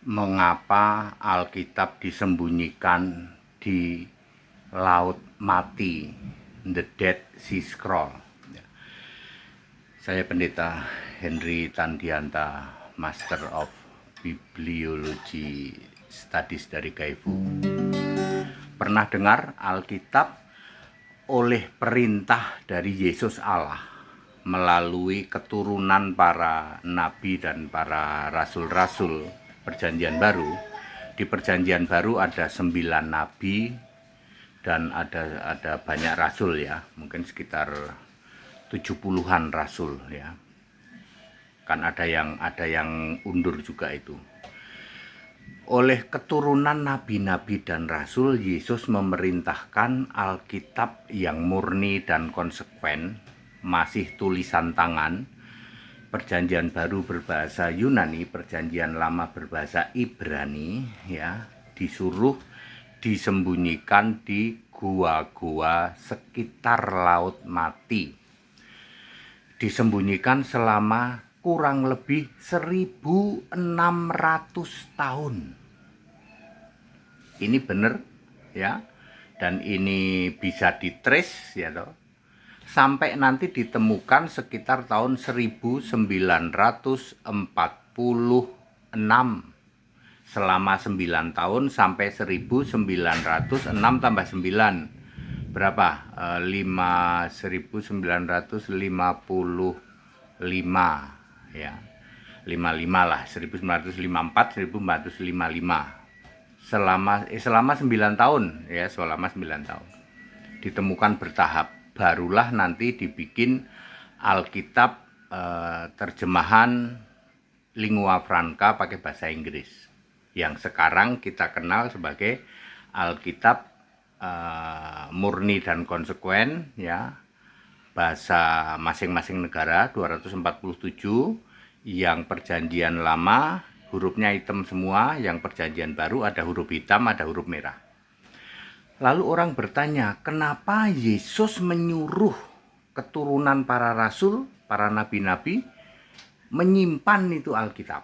Mengapa Alkitab disembunyikan di Laut Mati, The Dead Sea Scroll? Saya Pendeta Henry Tandianta, Master of Bibliology Studies dari Kaifu. Pernah dengar Alkitab oleh perintah dari Yesus Allah melalui keturunan para nabi dan para rasul-rasul Perjanjian Baru. Di Perjanjian Baru ada 9 nabi dan ada banyak rasul ya, mungkin sekitar 70-an rasul ya. Kan ada yang undur juga itu. Oleh keturunan nabi-nabi dan rasul, Yesus memerintahkan Alkitab yang murni dan konsekuen, masih tulisan tangan, Perjanjian Baru berbahasa Yunani, Perjanjian Lama berbahasa Ibrani ya, disuruh disembunyikan di gua-gua sekitar Laut Mati. Disembunyikan selama kurang lebih 1600 tahun. Ini benar ya. Dan ini bisa ditrace ya toh. Sampai nanti ditemukan sekitar tahun 1946. Selama 9 tahun sampai 1906 tambah 9. Berapa? 1955 ya. 55 lah, 1954 1955. Selama 9 tahun ya, selama 9 tahun. Ditemukan bertahap, barulah nanti dibikin Alkitab terjemahan lingua franca pakai bahasa Inggris, yang sekarang kita kenal sebagai Alkitab murni dan konsekuen ya, bahasa masing-masing negara 247. Yang Perjanjian Lama hurufnya hitam semua, yang Perjanjian Baru ada huruf hitam, ada huruf merah. Lalu orang bertanya, kenapa Yesus menyuruh keturunan para rasul, para nabi-nabi menyimpan itu Alkitab?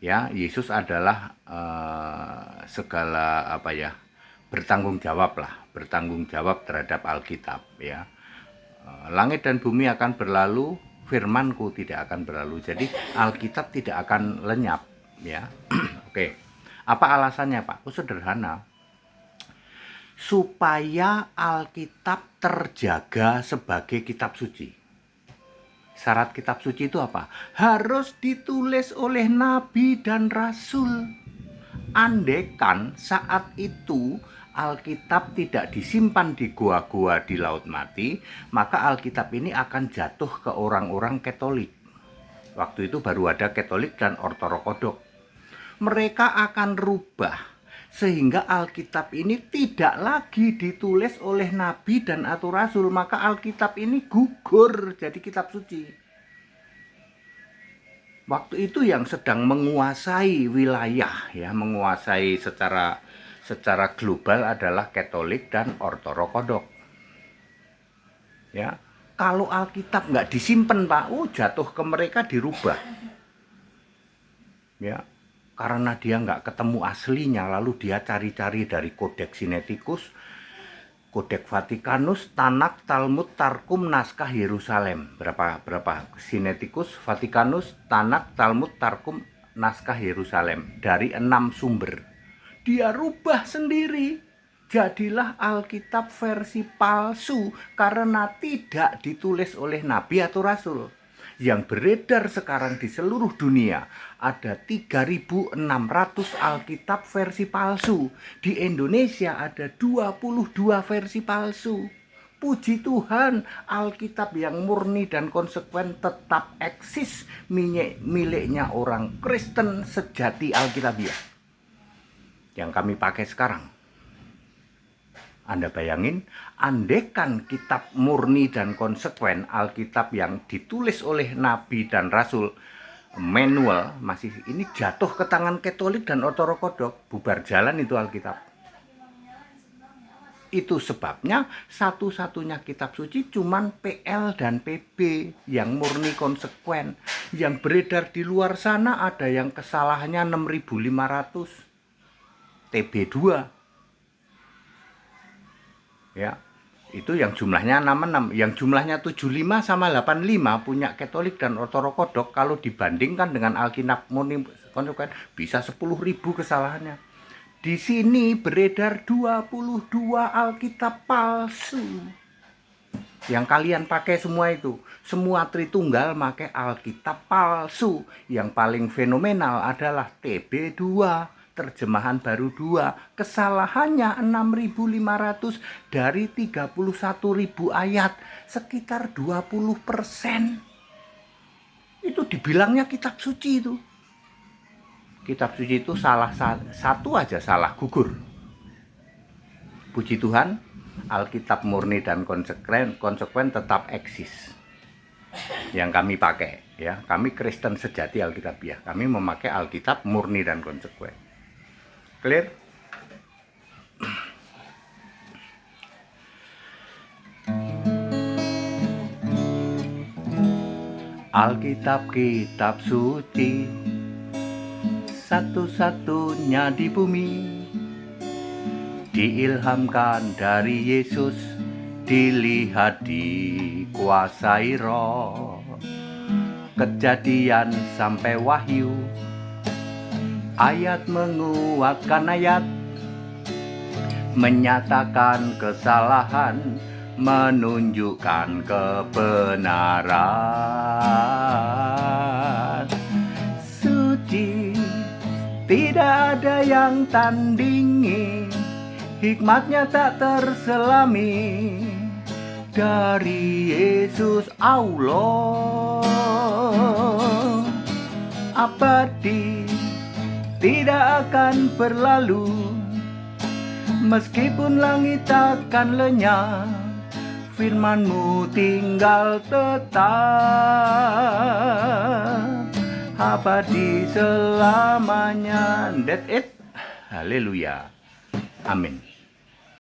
Ya, Yesus adalah segala bertanggung jawab terhadap Alkitab ya. Langit dan bumi akan berlalu, firmanku tidak akan berlalu. Jadi Alkitab tidak akan lenyap ya. Oke. Apa alasannya, Pak? Sederhana. Supaya Alkitab terjaga sebagai kitab suci. Syarat kitab suci itu apa? Harus ditulis oleh nabi dan rasul. Andekan saat itu Alkitab tidak disimpan di gua-gua di Laut Mati, maka Alkitab ini akan jatuh ke orang-orang Katolik. Waktu itu baru ada Katolik dan Ortodoks. Mereka akan rubah sehingga Alkitab ini tidak lagi ditulis oleh nabi dan atau rasul, maka Alkitab ini gugur jadi kitab suci. Waktu itu yang sedang menguasai wilayah ya, menguasai secara global adalah Katolik dan Ortodoks. Ya, kalau Alkitab nggak disimpan, Pak, jatuh ke mereka, dirubah. Ya, karena dia nggak ketemu aslinya, lalu dia cari-cari dari Codex Sinaiticus, Codex Vaticanus, Tanakh, Talmud, Targum, Naskah Yerusalem. Berapa? Sinaiticus, Vaticanus, Tanakh, Talmud, Targum, Naskah Yerusalem. Dari 6 sumber. Dia rubah sendiri. Jadilah Alkitab versi palsu karena tidak ditulis oleh nabi atau rasul. Yang beredar sekarang di seluruh dunia ada 3.600 Alkitab versi palsu. Di Indonesia ada 22 versi palsu. Puji Tuhan, Alkitab yang murni dan konsekuen tetap eksis, miliknya orang Kristen sejati Alkitabiah yang kami pakai sekarang. Anda bayangin, andekan kitab murni dan konsekuen, Alkitab yang ditulis oleh nabi dan rasul, manual, masih ini jatuh ke tangan Katolik dan Ortodoks, bubar jalan itu Alkitab. Itu sebabnya satu-satunya kitab suci cuman PL dan PB yang murni konsekuen. Yang beredar di luar sana ada yang kesalahannya 6.500 TB2. Ya, itu yang jumlahnya 66, yang jumlahnya 75 sama 85 punya Katolik dan Ortodok kalau dibandingkan dengan Alkitab murni konsekuen bisa 10.000 kesalahannya. Di sini beredar 22 Alkitab palsu. Yang kalian pakai semua itu. Semua Tritunggal pakai Alkitab palsu. Yang paling fenomenal adalah TB2, terjemahan baru 2. Kesalahannya 6.500 dari 31.000 ayat. Sekitar 20%. Itu dibilangnya kitab suci itu. Kitab suci itu salah satu aja salah, gugur. Puji Tuhan, Alkitab murni dan konsekuen tetap eksis. Yang kami pakai, ya, kami Kristen sejati Alkitabiah. Kami memakai Alkitab murni dan konsekuen. Clear? Alkitab kitab suci satu-satunya di bumi, diilhamkan dari Yesus, dilihat dikuasai Roh. Kejadian sampai Wahyu, ayat menguatkan ayat, menyatakan kesalahan, menunjukkan kebenaran. Suci, tidak ada yang tandingi, hikmatnya tak terselami. Dari Yesus Allah abadi, tidak akan berlalu. Meskipun langit akan lenyap, firman-Mu tinggal tetap abadi selamanya. That's it. Haleluya. Amin.